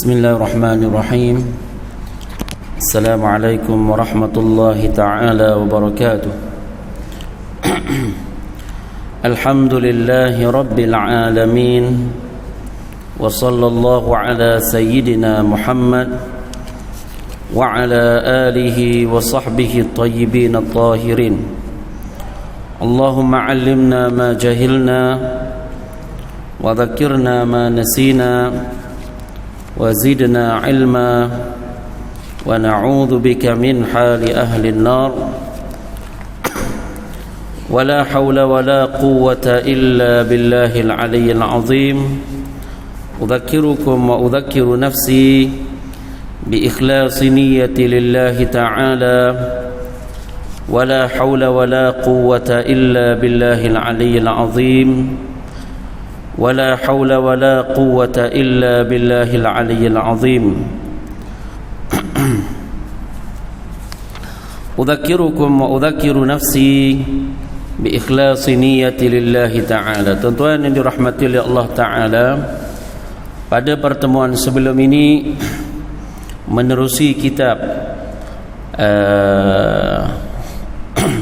بسم الله الرحمن الرحيم. السلام عليكم ورحمة الله تعالى وبركاته. الحمد لله رب العالمين، وصلى الله على سيدنا محمد وعلى آله وصحبه الطيبين الطاهرين. اللهم علمنا ما جهلنا وذكرنا ما نسينا وزدنا علما ونعوذ بك من حال أهل النار. ولا حول ولا قوة إلا بالله العلي العظيم. أذكركم وأذكر نفسي بإخلاص نية لله تعالى. ولا حول ولا قوة إلا بالله العلي العظيم. ولا حول ولا قوة إلا بالله العلي العظيم. أذكركم وأذكر نفسي بإخلاص نية لله تعالى. Tuan-tuan yang dirahmati oleh Allah Ta'ala, pada pertemuan sebelum ini menerusi kitab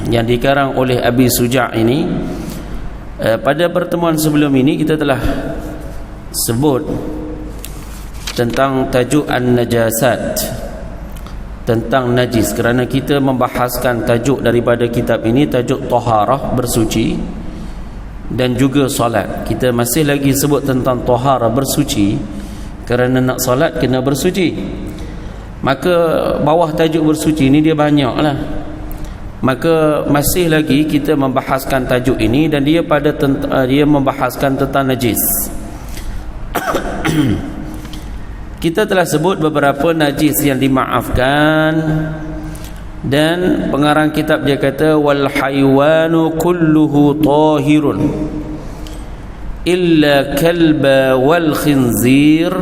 yang dikarang oleh Abi Suja' ini. Pada pertemuan sebelum ini kita telah sebut tentang tajuk An-Najasat, tentang najis, kerana kita membahaskan tajuk daripada kitab ini, tajuk taharah, bersuci, dan juga solat. Kita masih lagi sebut tentang taharah, bersuci, kerana nak solat kena bersuci. Maka bawah tajuk bersuci ini dia banyak lah. Maka masih lagi kita membahaskan tajuk ini, dan dia dia membahaskan tentang najis. Kita telah sebut beberapa najis yang dimaafkan, dan pengarang kitab dia kata wal haywanu kulluhu tahirun illa kalba wal khinzir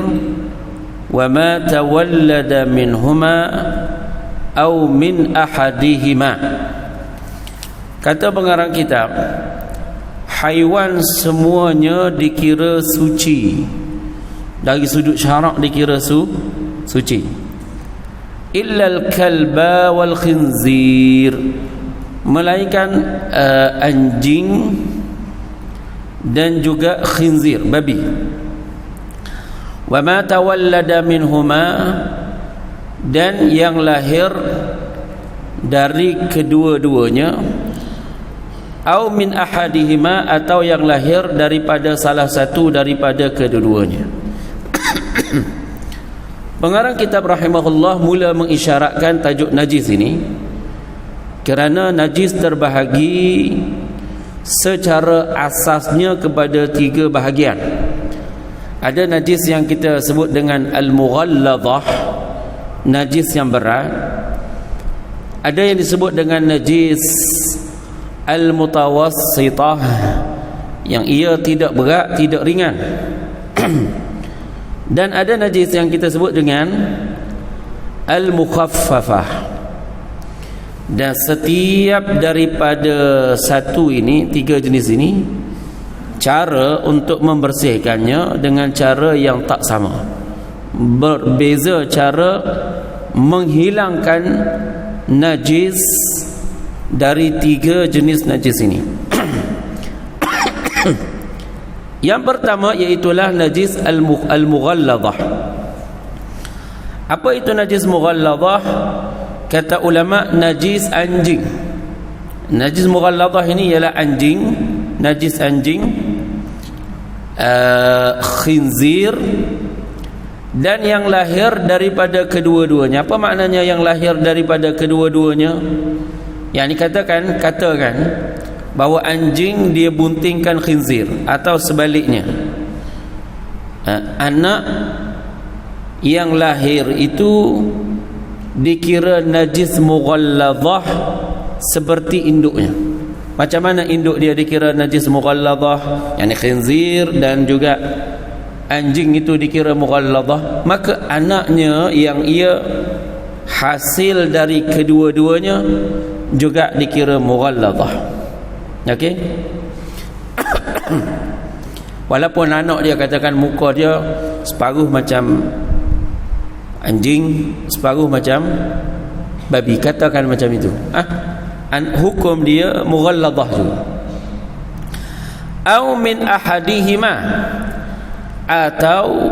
wa ma tawallada minhuma aw min ahadihima. Kata pengarang kitab, haiwan semuanya dikira suci, dari sudut syarak dikira suci, illal kalba wal khinzir, melainkan anjing dan juga khinzir, babi. Wa ma tawallada minhuma, dan yang lahir dari kedua-duanya, au min ahadihima, atau yang lahir daripada salah satu daripada kedua-duanya. Pengarang kitab rahimahullah mula mengisyaratkan tajuk najis ini kerana najis terbahagi secara asasnya kepada tiga bahagian. Ada najis yang kita sebut dengan al-mughalladhah, najis yang berat. Ada yang disebut dengan najis al-mutawassitah, yang ia tidak berat, tidak ringan. Dan ada najis yang kita sebut dengan al-mukhaffafah. Dan setiap daripada satu ini, tiga jenis ini, cara untuk membersihkannya dengan cara yang tak sama. Berbeza cara menghilangkan najis dari tiga jenis najis ini. Yang pertama iaitulah najis al-mughalladhah. Apa itu najis mughalladhah? Kata ulama, najis anjing. Najis mughalladhah ini ialah anjing, najis anjing, khinzir, dan yang lahir daripada kedua-duanya. Apa maknanya yang lahir daripada kedua-duanya? Yang dikatakan, katakan bahawa anjing dia buntingkan khinzir, atau sebaliknya, anak yang lahir itu dikira najis mughalladhah seperti induknya. Macam mana induk dia dikira najis mughalladhah, yakni khinzir, dan juga anjing itu dikira mughalladhah, maka anaknya yang ia hasil dari kedua-duanya juga dikira mughalladhah. Okey. Walaupun anak dia katakan muka dia separuh macam Anjing separuh macam babi, katakan macam itu. Hukum dia mughalladhah juga. Au min ahadihima, atau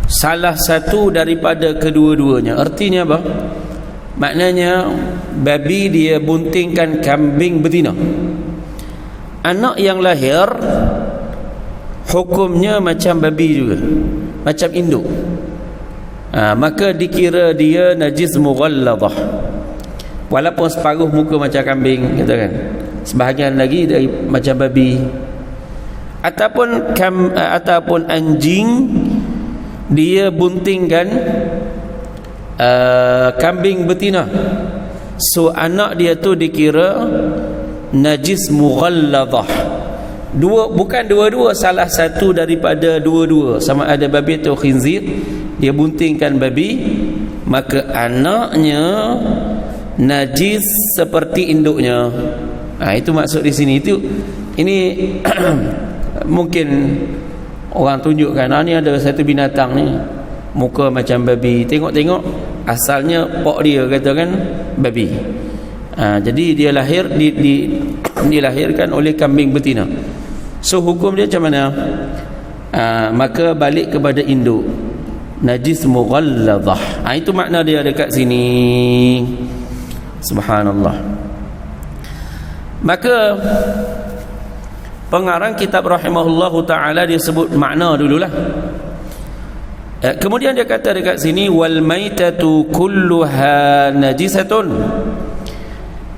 salah satu daripada kedua-duanya. Artinya apa? Maknanya babi dia buntingkan kambing betina. Anak yang lahir hukumnya macam babi juga, macam induk. Maka dikira dia najis mughalladhah, walaupun separuh muka macam kambing, kata kan, sebahagian lagi dari macam babi. Ataupun anjing dia buntingkan kambing betina, so anak dia tu dikira najis mughalladhah. Bukan dua-dua, salah satu daripada dua-dua, sama ada babi atau khinzir, dia buntingkan babi, maka anaknya najis seperti induknya. Itu maksud di sini. Ini mungkin orang tunjukkan, ni ada satu binatang ni muka macam babi, tengok-tengok asalnya pok dia katakan babi. Jadi dia dilahirkan oleh kambing betina. So hukum dia macam mana? Maka balik kepada induk, najis mughalladhah. Itu makna dia dekat sini. Subhanallah. Maka pengarang kitab rahimahullahu ta'ala dia sebut makna dululah. Kemudian dia kata dekat sini, wal maitatu kulluha najisatun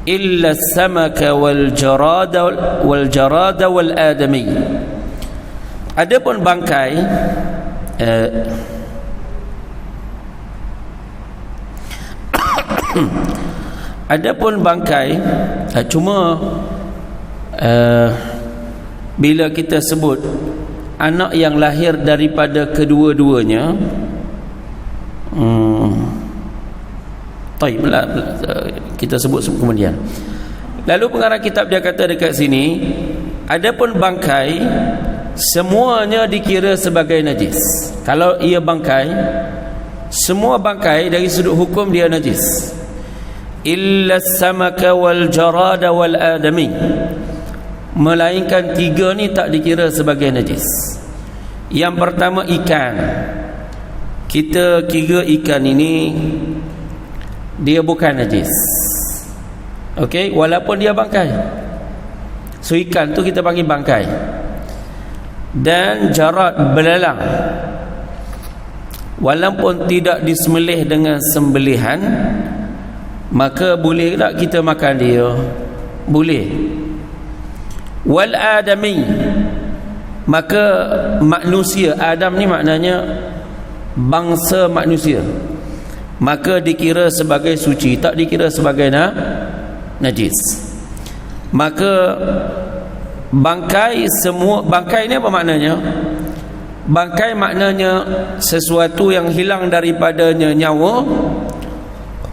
illa samaka wal jarada wal adami. Adapun bangkai cuma bila kita sebut anak yang lahir daripada kedua-duanya, kita sebut kemudian. Lalu pengarang kitab dia kata dekat sini, adapun bangkai semuanya dikira sebagai najis. Kalau ia bangkai, semua bangkai dari sudut hukum dia najis, illa samaka wal jarada wal adami, melainkan tiga ni tak dikira sebagai najis. Yang pertama ikan. Kita kira ikan ini dia bukan najis, okey, walaupun dia bangkai. So ikan tu kita panggil bangkai. Dan jarad, belalang, walaupun tidak disembelih dengan sembelihan, maka boleh tak kita makan dia? Boleh. Wal adami, maka manusia, Adam ni maknanya bangsa manusia, maka dikira sebagai suci, tak dikira sebagai najis. Maka bangkai, semua bangkai ni apa maknanya? Bangkai maknanya sesuatu yang hilang daripadanya nyawa,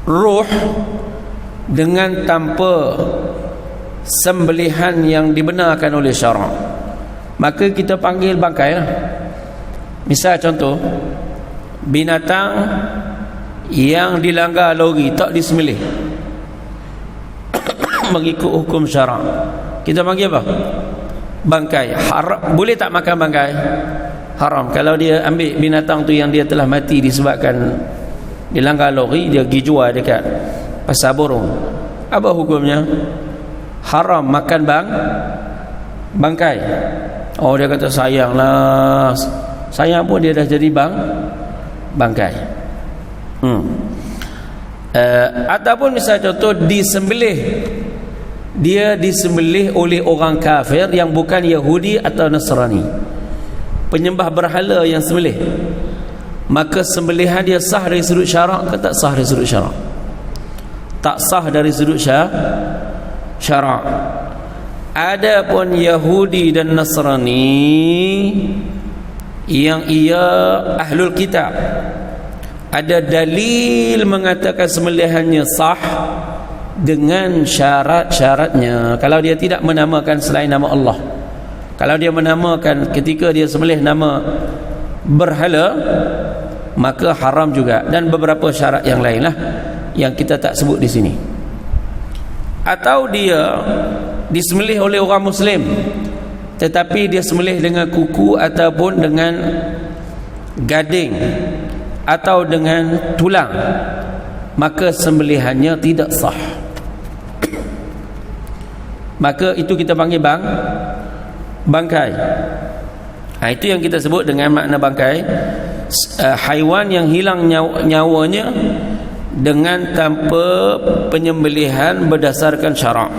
roh, dengan tanpa sembelihan yang dibenarkan oleh syarak, maka kita panggil bangkai lah. Misal contoh, binatang yang dilanggar lori tak disembelih mengikut hukum syarak, kita panggil apa? Bangkai. Haram. Boleh tak makan bangkai? Haram. Kalau dia ambil binatang tu yang dia telah mati disebabkan dilanggar lori, dia pergi jual dekat pasar burung, apa hukumnya? Haram makan bangkai. Oh, dia kata sayanglah, sayang pun dia dah jadi bangkai. Ataupun misal contoh disembelih, dia disembelih oleh orang kafir yang bukan Yahudi atau Nasrani, penyembah berhala yang sembelih, maka sembelihan dia sah dari sudut syarak ke tak sah dari sudut syarak? Tak sah dari sudut syarak. Adapun Yahudi dan Nasrani yang ia ahlul kitab, ada dalil mengatakan sembelihannya sah dengan syarat-syaratnya. Kalau dia tidak menamakan selain nama Allah, kalau dia menamakan ketika dia sembelih nama berhala, maka haram juga, dan beberapa syarat yang lain lah yang kita tak sebut di sini. Atau dia disembelih oleh orang Muslim tetapi dia sembelih dengan kuku ataupun dengan gading atau dengan tulang, maka sembelihannya tidak sah. Maka itu kita panggil bangkai. Itu yang kita sebut dengan makna bangkai. Haiwan yang hilang nyawanya dengan tanpa penyembelihan berdasarkan syarak,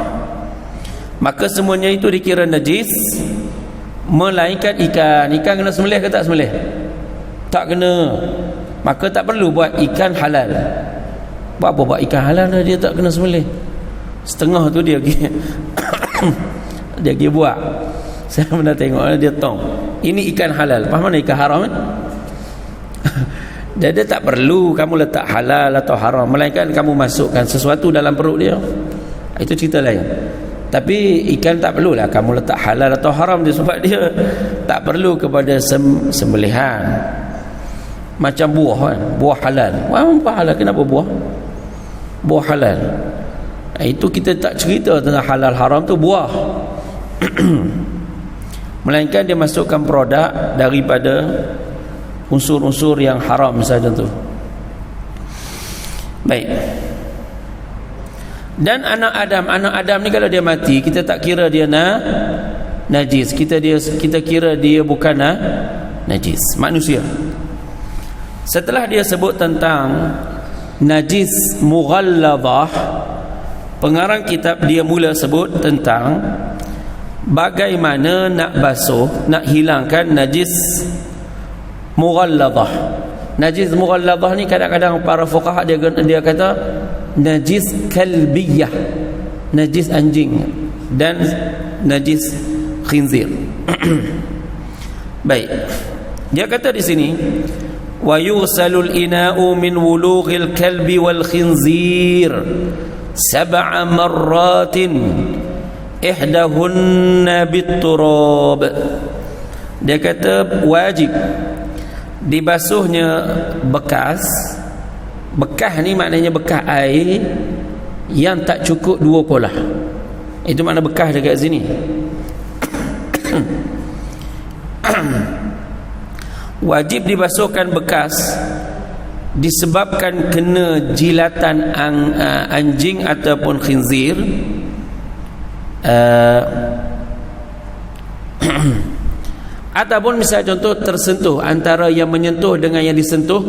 maka semuanya itu dikira najis, melainkan ikan. Ikan kena sembelih ke tak sembelih? Tak kena. Maka tak perlu buat ikan halal. Buat apa buat ikan halal dia tak kena sembelih? Setengah tu dia pergi dia pergi buat. Saya pernah tengok dia tong. Ini ikan halal. Faham mana ikan haram? Dia tak perlu kamu letak halal atau haram, melainkan kamu masukkan sesuatu dalam perut dia. Itu cerita lain. Tapi ikan tak perlulah kamu letak halal atau haram dia, sebab dia tak perlu kepada sembelihan. Macam buah kan, buah halal. Buah halal, kenapa buah? Buah halal. Itu kita tak cerita tentang halal haram tu buah. Melainkan dia masukkan produk daripada unsur-unsur yang haram saja tu. Baik. Dan anak Adam ni kalau dia mati, kita tak kira dia najis. Kita kira dia bukan najis, manusia. Setelah dia sebut tentang najis mughalladhah, pengarang kitab dia mula sebut tentang bagaimana nak basuh, nak hilangkan najis mughalladhah. Najis mughalladhah ni kadang-kadang para fuqaha dia kata najis kalbiyah, najis anjing dan najis khinzir. Baik. Dia kata di sini wa yughsalul ina'u min wulughil kalbi wal khinzir 7 marratin ihdahunna bit-turab. Dia kata wajib dibasuhnya bekas ni maknanya bekas air yang tak cukup 2 polah. Itu makna bekas dekat sini. Wajib dibasuhkan bekas disebabkan kena jilatan anjing ataupun khinzir, ataupun misalnya contoh tersentuh, antara yang menyentuh dengan yang disentuh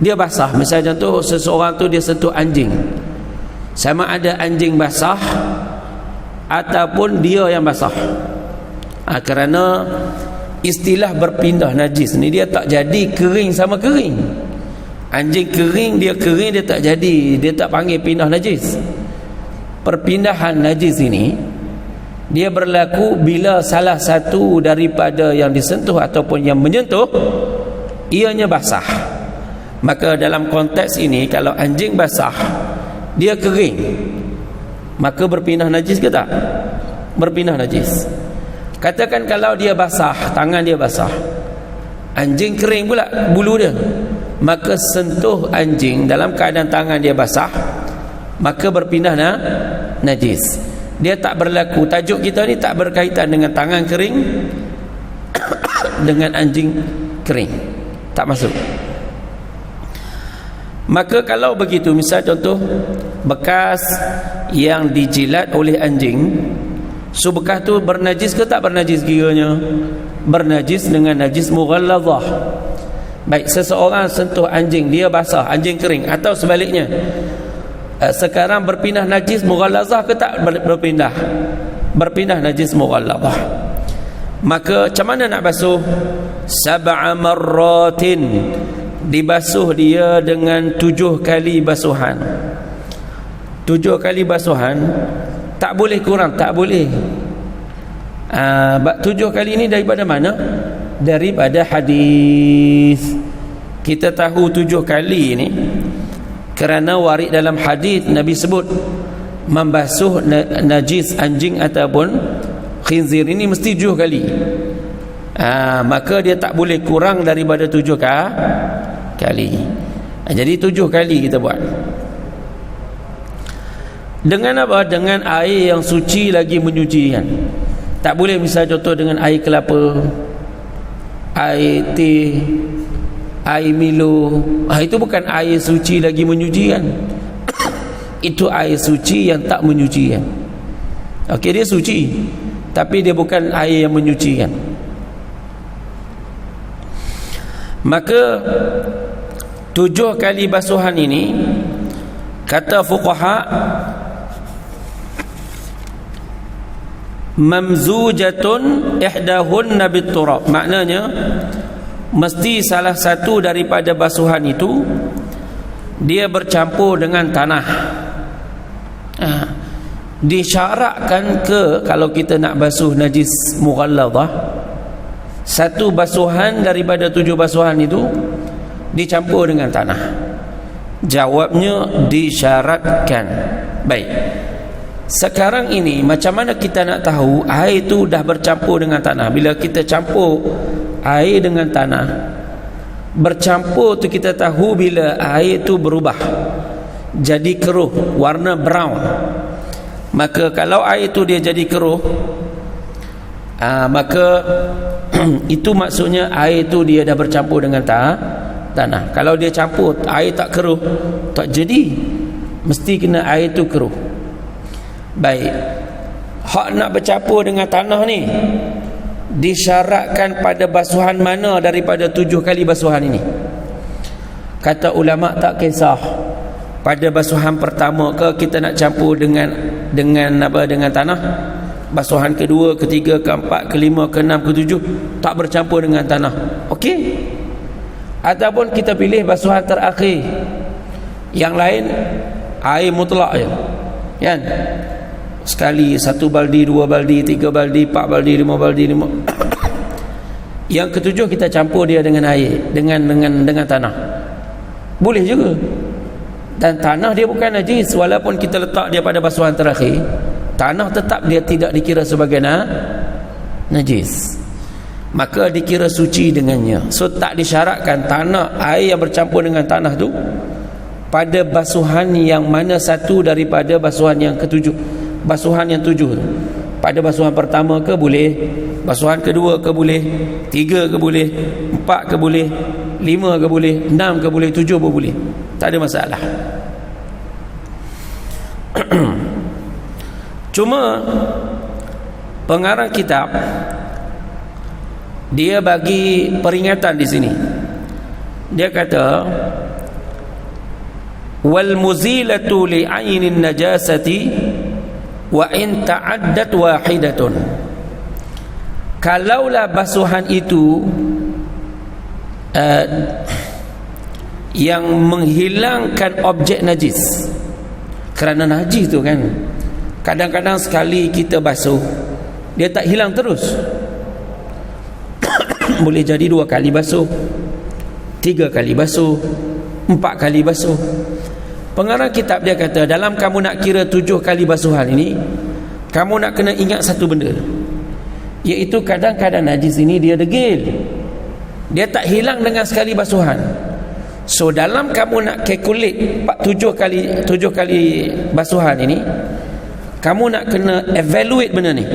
dia basah. Misalnya contoh seseorang tu dia sentuh anjing, sama ada anjing basah ataupun dia yang basah. Kerana istilah berpindah najis ni dia tak jadi kering sama kering. Anjing kering dia tak jadi, dia tak panggil pindah najis. Perpindahan najis ini dia berlaku bila salah satu daripada yang disentuh ataupun yang menyentuh ianya basah. Maka dalam konteks ini kalau anjing basah dia kering, maka berpindah najis ke tak? Berpindah najis. Katakan kalau dia basah, tangan dia basah, anjing kering pula bulu dia, maka sentuh anjing dalam keadaan tangan dia basah, maka berpindah najis. Dia tak berlaku. Tajuk kita ni tak berkaitan dengan tangan kering dengan anjing kering, tak masuk. Maka kalau begitu, misal contoh bekas yang dijilat oleh anjing, so bekas tu bernajis ke tak bernajis kiranya? Bernajis dengan najis mughalladhah. Baik, seseorang sentuh anjing, dia basah, anjing kering, atau sebaliknya, sekarang berpindah najis mughalladhah ke tak berpindah? Berpindah najis mughalladhah. Maka macam mana nak basuh? 7 marratin, dibasuh dia dengan 7 kali basuhan. 7 kali basuhan, tak boleh kurang, tak boleh. 7 kali ini daripada mana? Daripada hadis. Kita tahu 7 kali ini kerana warid dalam hadis Nabi sebut membasuh najis anjing ataupun khinzir ini mesti 7 kali. Maka dia tak boleh kurang daripada 7 kali. Jadi 7 kali kita buat. Dengan apa? Dengan air yang suci lagi menyucikan. Tak boleh misal contoh dengan air kelapa, air teh, air Milo. Itu bukan air suci lagi menyucikan. Itu air suci yang tak menyucikan. Okey, dia suci, tapi dia bukan air yang menyucikan. Maka 7 kali basuhan ini, kata fuqaha, mamzujatun ihdahunna bitturab. Maknanya mesti salah satu daripada basuhan itu dia bercampur dengan tanah. Disyaratkan ke kalau kita nak basuh najis mughalladhah, satu basuhan daripada 7 basuhan itu dicampur dengan tanah. Jawabnya disyaratkan. Baik, sekarang ini macam mana kita nak tahu air itu dah bercampur dengan tanah? Bila kita campur air dengan tanah, bercampur tu kita tahu bila air itu berubah jadi keruh, warna brown. Maka kalau air itu dia jadi keruh, maka itu maksudnya air itu dia dah bercampur dengan tanah. Kalau dia campur air tak keruh, tak jadi, mesti kena air itu keruh. Baik, hak nak bercampur dengan tanah ni disyaratkan pada basuhan mana daripada 7 kali basuhan ini? Kata ulama tak kisah pada basuhan pertama ke kita nak campur dengan tanah, basuhan kedua, ketiga, keempat, kelima, keenam, ketujuh tak bercampur dengan tanah, okey. Ataupun kita pilih basuhan terakhir, yang lain air mutlak je, kan? Sekali 1 baldi, 2 baldi, 3 baldi, 4 baldi, 5 baldi, 5. Yang ketujuh kita campur dia dengan air, dengan tanah, boleh juga. Dan tanah dia bukan najis, walaupun kita letak dia pada basuhan terakhir, tanah tetap dia tidak dikira sebagai najis, maka dikira suci dengannya. So tak disyaratkan tanah, air yang bercampur dengan tanah tu pada basuhan yang mana satu daripada basuhan yang ketujuh, basuhan yang 7 tu. Pada basuhan pertama ke boleh, basuhan kedua ke boleh, 3 ke boleh, 4 ke boleh, 5 ke boleh, 6 ke boleh, 7 pun boleh, tak ada masalah. Cuma pengarang kitab dia bagi peringatan di sini. Dia kata wal muzilatu li 'ainin najasati wa in ta'addat wahidatun. Kalaulah basuhan itu yang menghilangkan objek najis, kerana najis tu kan kadang-kadang sekali kita basuh dia tak hilang terus. Boleh jadi 2 kali basuh, 3 kali basuh, 4 kali basuh. Pengarang kitab dia kata dalam kamu nak kira 7 kali basuhan ini, kamu nak kena ingat satu benda, iaitu kadang-kadang najis ini dia degil, dia tak hilang dengan sekali basuhan. So dalam kamu nak calculate 7 kali basuhan ini, kamu nak kena evaluate benda ni,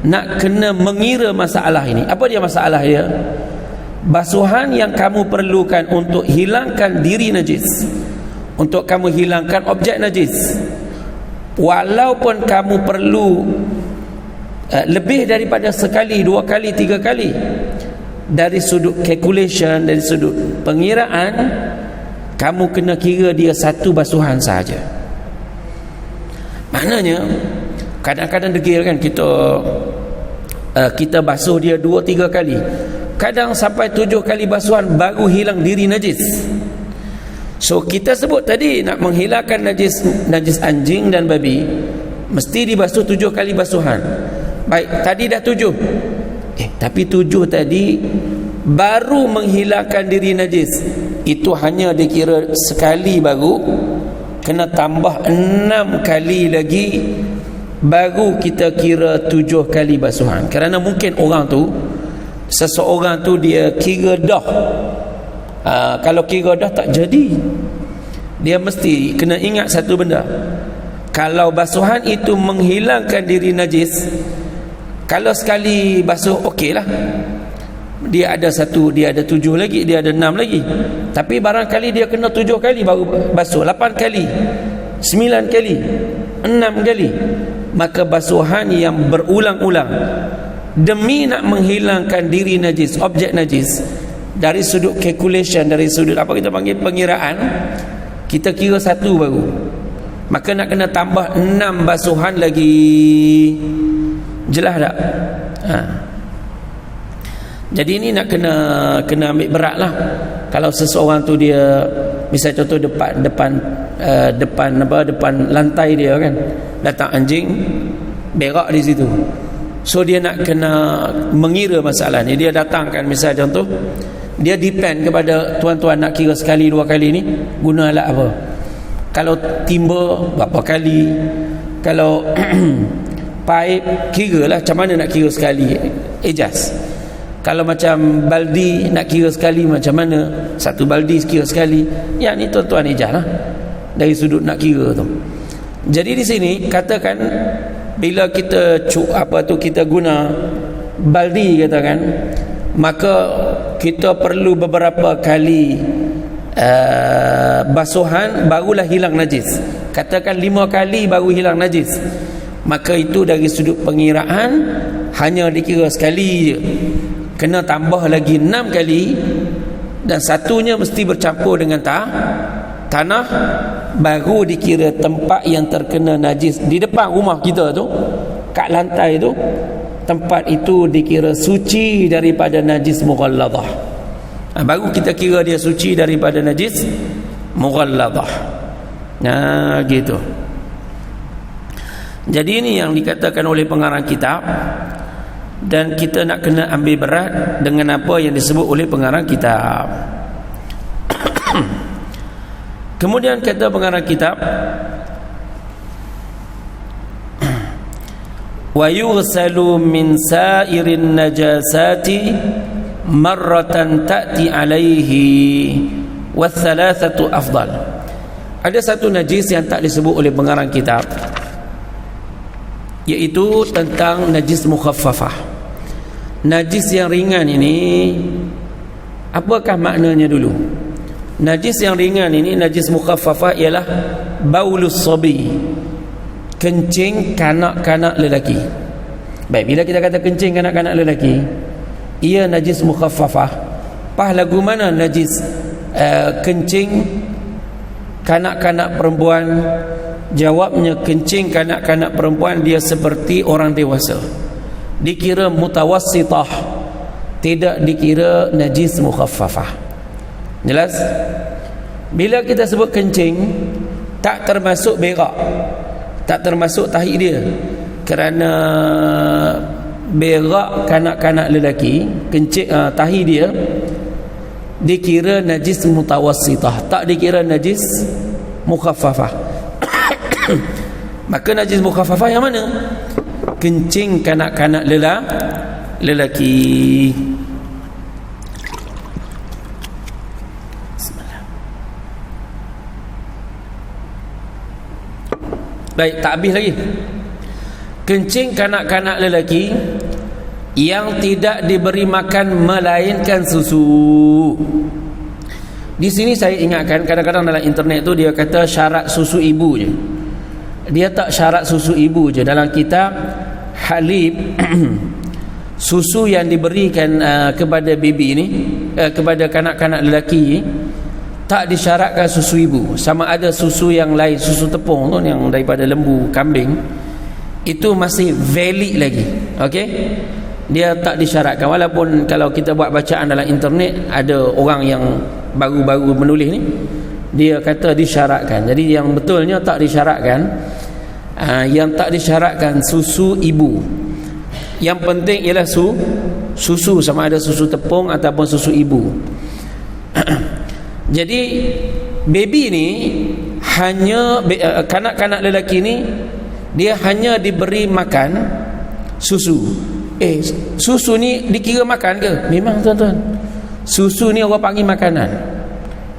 nak kena mengira masalah ini. Apa dia masalah dia? Basuhan yang kamu perlukan untuk hilangkan diri najis, untuk kamu hilangkan objek najis, walaupun kamu perlu lebih daripada sekali, 2 kali, 3 kali, dari sudut calculation, dari sudut pengiraan, kamu kena kira dia satu basuhan saja. Maknanya kadang-kadang degil kan, kita basuh dia 2-3 kali, kadang sampai 7 kali basuhan baru hilang diri najis. So kita sebut tadi nak menghilangkan najis anjing dan babi mesti dibasuh 7 kali basuhan. Baik, tadi dah 7, tapi 7 tadi baru menghilangkan diri najis, itu hanya dikira sekali, baru kena tambah 6 kali lagi baru kita kira 7 kali basuhan. Kerana mungkin seseorang tu dia kira dah Kalau kira dah tak jadi, dia mesti kena ingat satu benda. Kalau basuhan itu menghilangkan diri najis, kalau sekali basuh okey lah, dia ada 1, dia ada 7 lagi, dia ada 6 lagi. Tapi barangkali dia kena 7 kali baru basuh, 8 kali, 9 kali, 6 kali, maka basuhan yang berulang-ulang demi nak menghilangkan diri najis, objek najis, dari sudut calculation, dari sudut apa kita panggil pengiraan, kita kira 1 baru, maka nak kena tambah 6 basuhan lagi. Jelas tak? Jadi ini nak kena ambil berat lah. Kalau seseorang tu dia, misal contoh depan lantai dia kan, datang anjing berak di situ, so dia nak kena mengira masalah ni. Dia datangkan, misal contoh, dia depend kepada tuan-tuan nak kira sekali 2 kali ni guna alat apa. Kalau timba berapa kali, kalau pipe kiralah macam mana nak kira sekali, adjust. Kalau macam baldi nak kira sekali macam mana, 1 baldi kira sekali. Yang ni tuan-tuan adjust lah dari sudut nak kira tu. Jadi di sini katakan bila kita kita guna baldi katakan, maka kita perlu beberapa kali basuhan barulah hilang najis. Katakan 5 kali baru hilang najis, maka itu dari sudut pengiraan hanya dikira sekali je. Kena tambah lagi 6 kali, dan satunya mesti bercampur dengan tanah, baru dikira tempat yang terkena najis di depan rumah kita tu, kat lantai tu, tempat itu dikira suci daripada najis mughalladah. Baru kita kira dia suci daripada najis mughalladah. Nah, gitu. Jadi ini yang dikatakan oleh pengarang kitab, dan kita nak kena ambil berat dengan apa yang disebut oleh pengarang kitab. Kemudian kata pengarang kitab, wa yughsalu min sa'irin najasati marratan ta'ti alaihi wa thalathatu afdal. Ada satu najis yang tak disebut oleh pengarang kitab, iaitu tentang najis mukhaffafah. Najis yang ringan ini, apakah maknanya dulu? Najis yang ringan ini, najis mukhaffafah, ialah baulus sabi, kencing kanak-kanak lelaki. Baik, bila kita kata kencing kanak-kanak lelaki, ia najis mukhaffafah. Lagu mana najis kencing kanak-kanak perempuan? Jawabnya, kencing kanak-kanak perempuan dia seperti orang dewasa, dikira mutawassitah, tidak dikira najis mukhaffafah. Jelas? Bila kita sebut kencing, tak termasuk berak, tak termasuk tahi dia, kerana berak kanak-kanak lelaki, kencing tahi dia dikira najis mutawassitah, tak dikira najis mukhaffafah. Maka najis mukhaffafah yang mana? Kencing kanak-kanak lelaki. Bismillah. Baik, tak habis lagi. Kencing kanak-kanak lelaki yang tidak diberi makan melainkan susu. Di sini saya ingatkan, kadang-kadang dalam internet tu dia kata syarat susu ibu je. Dia tak syarat susu ibu je. Dalam kitab halib, susu yang diberikan kepada baby ni, kepada kanak-kanak lelaki, tak disyaratkan susu ibu. Sama ada susu yang lain, susu tepung tu yang daripada lembu, kambing, itu masih valid lagi. Okey, dia tak disyaratkan. Walaupun kalau kita buat bacaan dalam internet, ada orang yang baru-baru menulis ni, dia kata disyaratkan. Jadi yang betulnya tak disyaratkan. Yang tak disyaratkan susu ibu. Yang penting ialah susu, sama ada susu tepung ataupun susu ibu. Jadi baby ni hanya kanak-kanak lelaki ni, dia hanya diberi makan susu. Susu ni dikira makan ke? Memang tuan-tuan, susu ni orang panggil makanan.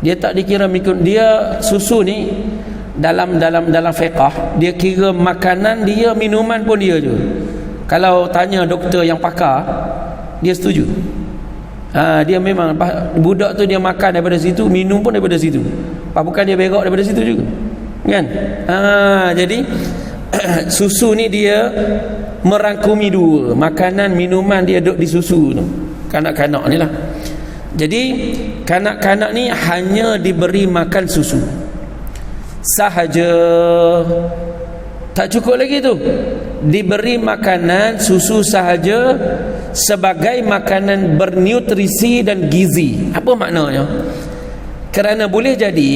Dia tak dikira mikun. Dia susu ni dalam fiqh dia kira makanan dia, minuman pun dia juga. Kalau tanya doktor yang pakar, dia setuju. Dia memang budak tu dia makan daripada situ, minum pun daripada situ. Bukan dia berak daripada situ juga. Kan? Jadi susu ni dia merangkumi dua, makanan minuman dia duduk di susu tu. Kanak-kanak ni lah. Jadi kanak-kanak ni hanya diberi makan susu sahaja, tak cukup lagi tu. Diberi makanan susu sahaja sebagai makanan bernutrisi dan gizi. Apa maknanya? Kerana boleh jadi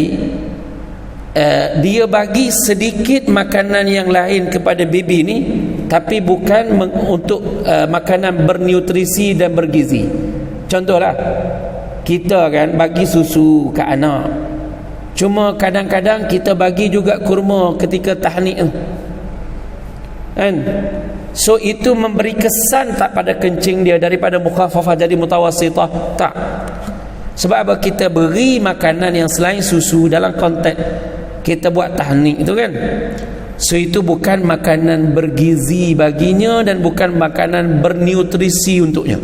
dia bagi sedikit makanan yang lain kepada baby ni, tapi bukan untuk makanan bernutrisi dan bergizi. Contohlah, kita kan bagi susu ke anak, cuma kadang-kadang kita bagi juga kurma ketika tahnik kan. So itu memberi kesan tak pada kencing dia, daripada mukhaffafah jadi mutawassithah? Tak. Sebab apa? Kita beri makanan yang selain susu dalam konteks kita buat tahnik itu kan. So itu bukan makanan bergizi baginya dan bukan makanan bernutrisi untuknya.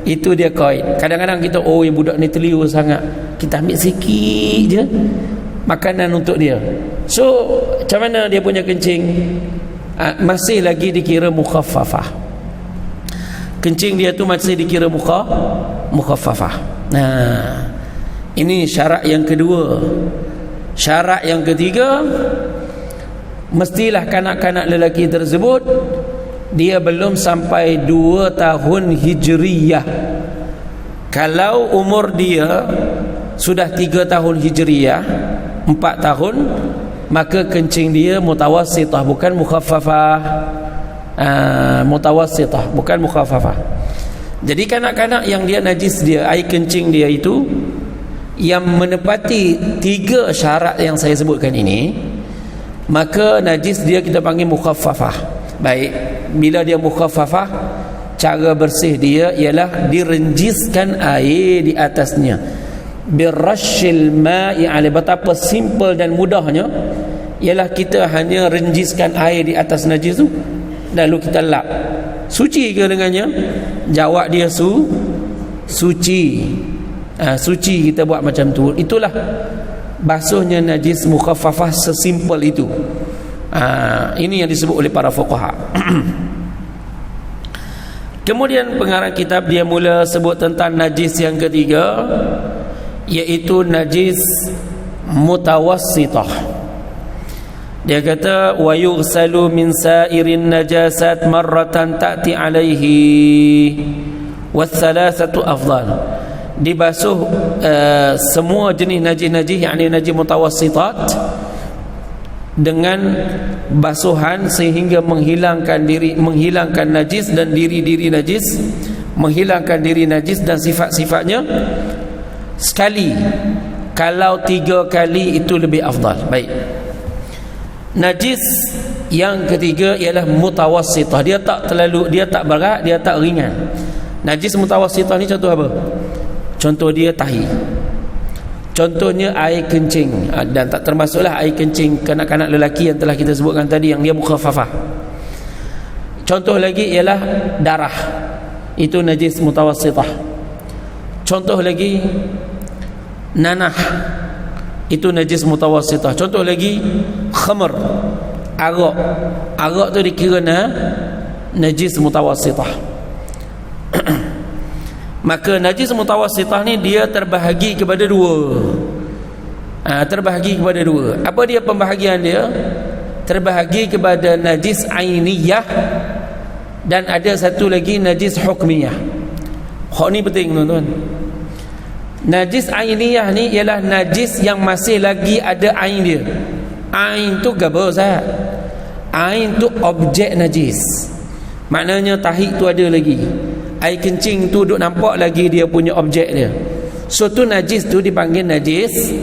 Itu dia kaid. Kadang-kadang kita budak ni teliur sangat, kita ambil sikit je makanan untuk dia. So macam mana dia punya kencing? Masih lagi dikira mukhaffafah. Kencing dia tu masih dikira mukhaffafah. Ini syarat yang kedua. Syarat yang ketiga, mestilah kanak-kanak lelaki tersebut dia belum sampai 2 tahun hijriyah. Kalau umur dia sudah 3 tahun hijriyah, 4 tahun, maka kencing dia mutawassithah, bukan mukhaffafah. Mutawassithah, bukan mukhaffafah. Jadi kanak-kanak yang dia najis dia, air kencing dia itu yang menepati 3 syarat yang saya sebutkan ini, maka najis dia kita panggil mukhaffafah. Baik, bila dia mukhaffafah, cara bersih dia ialah direnjiskan air di atasnya, birrashil ma'i alaihi. Betapa simple dan mudahnya ialah kita hanya renjiskan air di atas najis tu, lalu kita lap. Suci ke dengannya? Jawab dia suci. Suci kita buat macam tu. Itulah basuhnya najis mukhaffafah, sesimpel itu. Ini yang disebut oleh para fuqaha. Kemudian pengarang kitab dia mula sebut tentang najis yang ketiga, iaitu najis mutawassithah. Dia kata wa yughsalu min sa'irin najasat marratan ta'ti alaihi was thalathatu afdal. Dibasuh semua jenis najis-najis, yakni najis mutawassitat, dengan basuhan sehingga menghilangkan najis dan diri-diri najis, menghilangkan diri najis dan sifat-sifatnya sekali. Kalau 3 kali itu lebih afdal. Baik. Najis yang ketiga ialah mutawassithah. Dia tak berat, dia tak ringan. Najis mutawassithah ni contoh apa? Contoh dia tahi. Contohnya air kencing, dan tak termasuklah air kencing kanak-kanak lelaki yang telah kita sebutkan tadi, yang dia mukhaffafah. Contoh lagi ialah darah, itu najis mutawassithah. Contoh lagi nanah, itu najis mutawassithah. Contoh lagi khamr, arak tu dikira najis mutawassithah. Maka najis mutawassithah ni dia terbahagi kepada 2. Terbahagi kepada 2. Apa dia pembahagian dia? Terbahagi kepada najis ainiyah dan ada satu lagi najis hukmiyah. Hak ni penting tuan-tuan. Najis ainiyah ni ialah najis yang masih lagi ada ain dia. Ain tu gabar Ustaz. Ain tu objek najis. Maknanya tahi tu ada lagi, air kencing tu duk nampak lagi dia punya objek dia. So tu najis tu dipanggil najis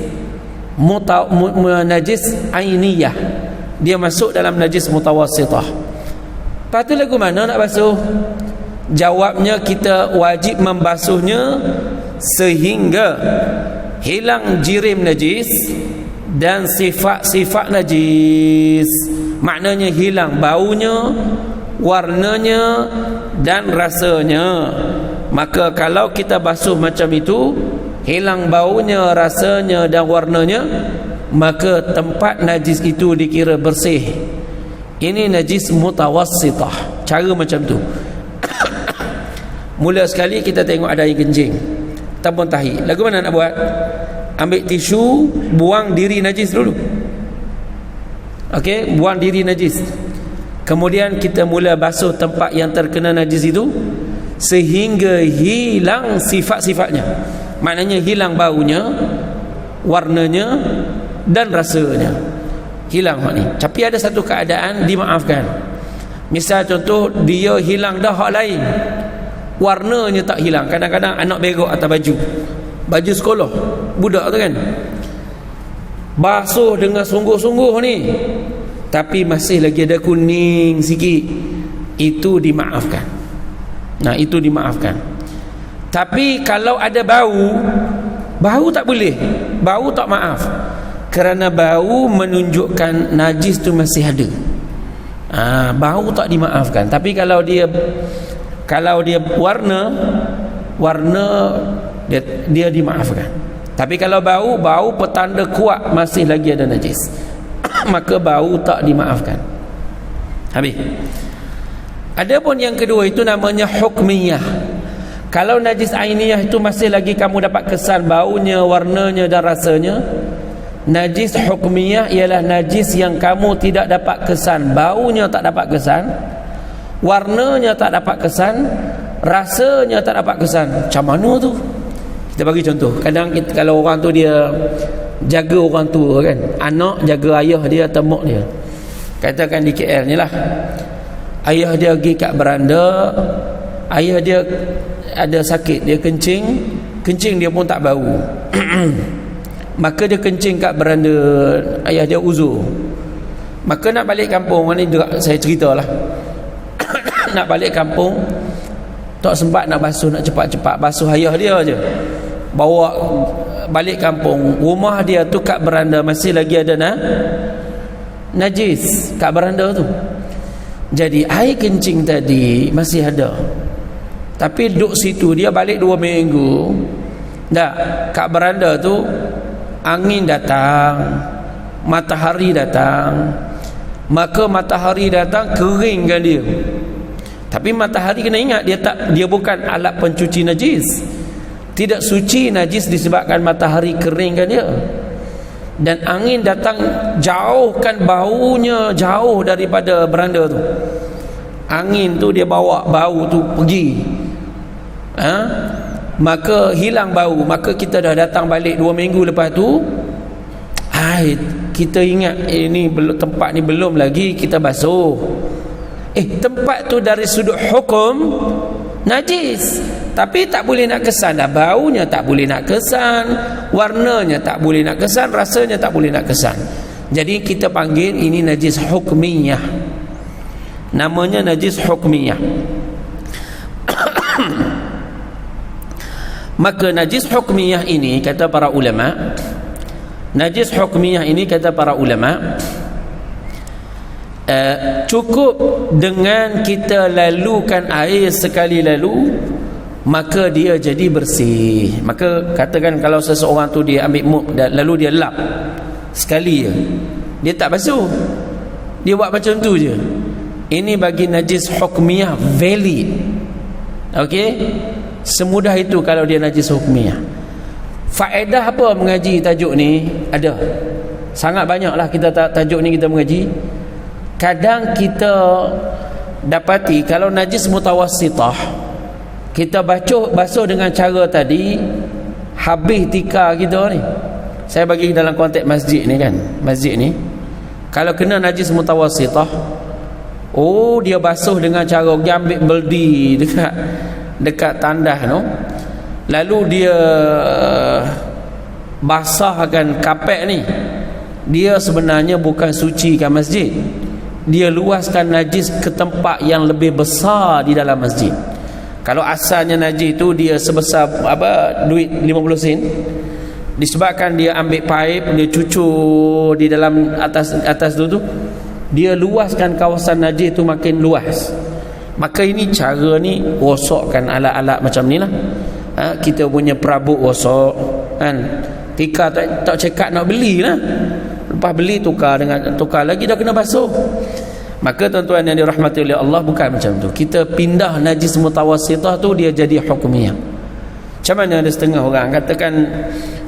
najis ainiyah. Dia masuk dalam najis mutawassithah. Lepas tu lagu mana nak basuh? Jawabnya kita wajib membasuhnya sehingga hilang jirim najis dan sifat-sifat najis. Maknanya hilang baunya, warnanya dan rasanya. Maka kalau kita basuh macam itu, hilang baunya, rasanya dan warnanya, maka tempat najis itu dikira bersih. Ini najis mutawassitah. Cara macam tu. Mula sekali kita tengok ada air kencing ataupun tahi, lagu mana nak buat? Ambil tisu, buang diri najis dulu. Okey, buang diri najis. Kemudian kita mula basuh tempat yang terkena najis itu sehingga hilang sifat-sifatnya. Maknanya hilang baunya, warnanya dan rasanya. Hilang hak ni. Tapi ada satu keadaan dimaafkan. Misal contoh, dia hilang dah hak lain, warnanya tak hilang. Kadang-kadang anak berak atas baju sekolah budak tu kan, basuh dengan sungguh-sungguh ni, tapi masih lagi ada kuning sikit, itu dimaafkan. Nah, itu dimaafkan. Tapi kalau ada bau tak boleh, bau tak maaf, kerana bau menunjukkan najis tu masih ada. Bau tak dimaafkan. Tapi kalau dia warna dia dimaafkan. Tapi kalau bau petanda kuat masih lagi ada najis, maka bau tak dimaafkan. Habis. Adapun yang kedua itu namanya hukmiyah. Kalau najis ainiyah itu masih lagi kamu dapat kesan baunya, warnanya dan rasanya. Najis hukmiyah ialah najis yang kamu tidak dapat kesan, baunya tak dapat kesan, warnanya tak dapat kesan, rasanya tak dapat kesan. Macam mana tu? Kita bagi contoh. Kadang kalau orang tu dia jaga orang tua kan, anak jaga ayah dia atau mak dia. Katakan di KL ni lah, ayah dia pergi kat beranda, ayah dia ada sakit, dia kencing dia pun tak bau. Maka dia kencing kat beranda, ayah dia uzur. Maka nak balik kampung, ni saya ceritalah. Nak balik kampung, tak sempat nak basuh, nak cepat-cepat basuh ayah dia je, bawa balik kampung. Rumah dia tu kat beranda masih lagi ada najis kat beranda tu. Jadi air kencing tadi masih ada, tapi duduk situ. Dia balik 2 minggu dah. Kat beranda tu angin datang, matahari datang. Maka matahari datang keringkan dia. Tapi matahari kena ingat, dia bukan alat pencuci najis. Tidak suci najis disebabkan matahari keringkan dia. Dan angin datang jauhkan baunya jauh daripada beranda tu. Angin tu dia bawa bau tu pergi. Maka hilang bau. Maka kita dah datang balik 2 minggu lepas tu, kita ingat ini tempat ni belum lagi kita basuh. Tempat tu dari sudut hukum najis, tapi tak boleh nak kesan dah. Baunya tak boleh nak kesan, warnanya tak boleh nak kesan, rasanya tak boleh nak kesan. Jadi kita panggil ini najis hukmiyah. Namanya najis hukmiyah. Maka najis hukmiyah ini, kata para ulama, najis hukmiyah ini kata para ulama, cukup dengan kita lalukan air sekali lalu, maka dia jadi bersih. Maka katakan kalau seseorang tu dia ambil mop lalu dia lap sekali je, dia tak basuh, dia buat macam tu je, ini bagi najis hukmiyah valid. Okey, semudah itu kalau dia najis hukmiyah. Faedah apa mengaji tajuk ni? Ada sangat banyaklah. Kita tajuk ni kita mengaji. Kadang kita dapati kalau najis mutawassitah, kita basuh dengan cara tadi, habis tika kita ni. Saya bagi dalam konteks masjid ni kan, masjid ni kalau kena najis mutawassitah, dia basuh dengan cara dia ambil beldi dekat tandas no, lalu dia basahkan kapet ni. Dia sebenarnya bukan sucikan masjid, dia luaskan najis ke tempat yang lebih besar di dalam masjid. Kalau asalnya najis tu dia sebesar duit 50 sen, disebabkan dia ambil paip, dia cucur di dalam atas tu dia luaskan kawasan najis tu makin luas. Maka ini cara ni rosokkan alat-alat macam ni lah. Kita punya perabot rosok kan, tika tak cekak nak beli lah, lepas beli tukar lagi dah kena basuh. Maka tuan-tuan yang dirahmati oleh Allah, bukan macam tu. Kita pindah najis mutawassithah tu dia jadi hukmiyah. Macam mana ada setengah orang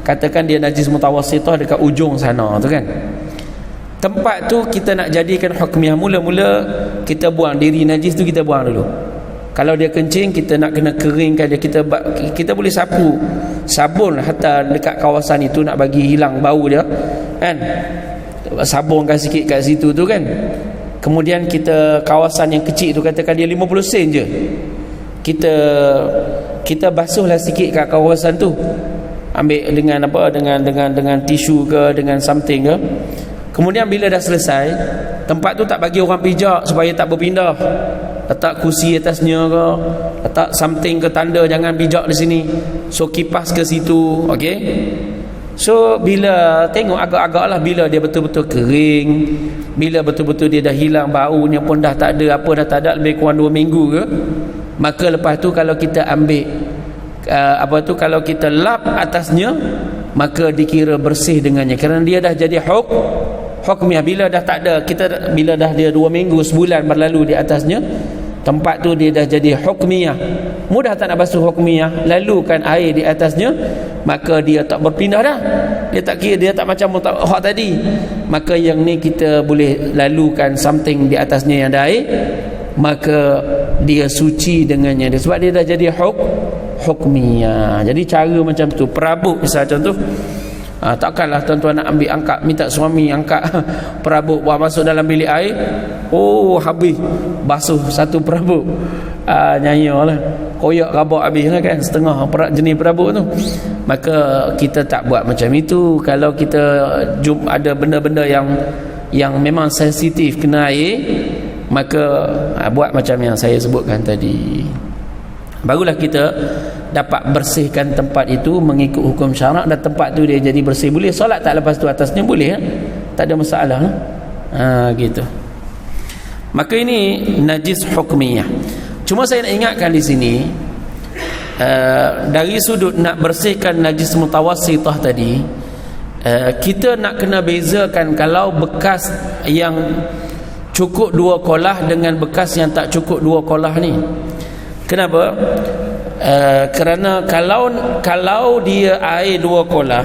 katakan dia najis mutawassithah dekat ujung sana tu kan. Tempat tu kita nak jadikan hukmiyah, mula-mula kita buang diri najis tu, kita buang dulu. Kalau dia kencing, kita nak kena keringkan dia. Kita boleh sapu sabun hatta dekat kawasan itu nak bagi hilang bau dia kan. Sabunkan sikit kat situ tu kan. Kemudian kita kawasan yang kecil tu, katakan dia 50 sen je, kita basuhlah sikit kat kawasan tu, ambil dengan tisu ke, dengan something ke. Kemudian bila dah selesai, tempat tu tak bagi orang pijak supaya tak berpindah, letak kursi atasnya ke, letak something ke, tanda jangan pijak di sini, so kipas ke situ. okey. So bila tengok agak-agak lah, bila dia betul-betul kering, bila betul-betul dia dah hilang baunya pun dah tak ada apa, dah tak ada lebih kurang 2 minggu ke, maka lepas tu kalau kita ambil kalau kita lap atasnya, maka dikira bersih dengannya, kerana dia dah jadi hukmiyah. Bila dah tak ada, bila dah dia 2 minggu, sebulan berlalu di atasnya, tempat tu dia dah jadi hukmiyah. Mudah tak nak basuh hukmiyah, lalukan air di atasnya, maka dia tak berpindah dah. Dia tak kira, dia tak macam hak tadi. Maka yang ni kita boleh lalukan something di atasnya yang ada air, maka dia suci dengannya. Sebab dia dah jadi hukmiyah. Jadi cara macam tu. Perabot misal contoh, takkanlah tuan-tuan nak ambil angkat, minta suami angkat perabot buat masuk dalam bilik air, habis basuh satu perabot, nyanyalah, koyak rabak habis kan, setengah jenis perabot tu. Maka kita tak buat macam itu. Kalau kita ada benda-benda yang memang sensitif kena air, maka buat macam yang saya sebutkan tadi. Barulah kita dapat bersihkan tempat itu mengikut hukum syarak, dan tempat tu dia jadi bersih. Boleh solat tak lepas tu atasnya? Boleh, tak ada masalah. Gitu. Maka ini najis hukmiyah. Cuma saya nak ingatkan di sini, dari sudut nak bersihkan najis mutawassithah tadi, kita nak kena bezakan kalau bekas yang cukup 2 kolah dengan bekas yang tak cukup 2 kolah ni. Kenapa? Kerana kalau dia air 2 kolah,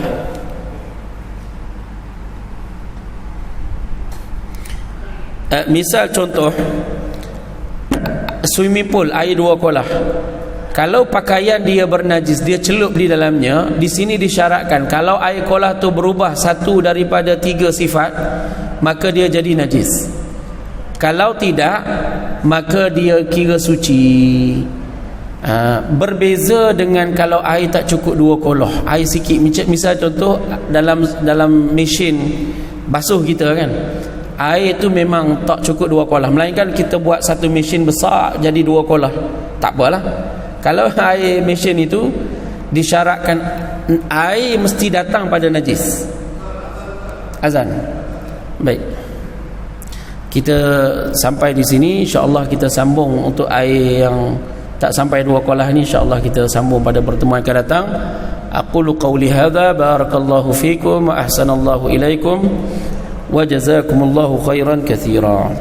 misal contoh swimming pool air 2 kolah, kalau pakaian dia bernajis, dia celup di dalamnya, di sini disyaratkan kalau air kolah tu berubah satu daripada 3 sifat, maka dia jadi najis. Kalau tidak, maka dia kira suci. Berbeza dengan kalau air tak cukup 2 kolah, air sikit. Misal contoh dalam mesin basuh kita kan, air tu memang tak cukup 2 kolah, melainkan kita buat satu mesin besar jadi 2 kolah, tak apalah. Kalau air mesin itu disyaratkan air mesti datang pada najis. Azan. Baik, kita sampai di sini. InsyaAllah kita sambung untuk air yang tak sampai 2 kolah ni, insyaAllah kita sambung pada pertemuan akan datang. Aqulu qawli hadha, barakallahu fikum wa ahsanallahu ilaikum wa jazakumullahu khairan katsira.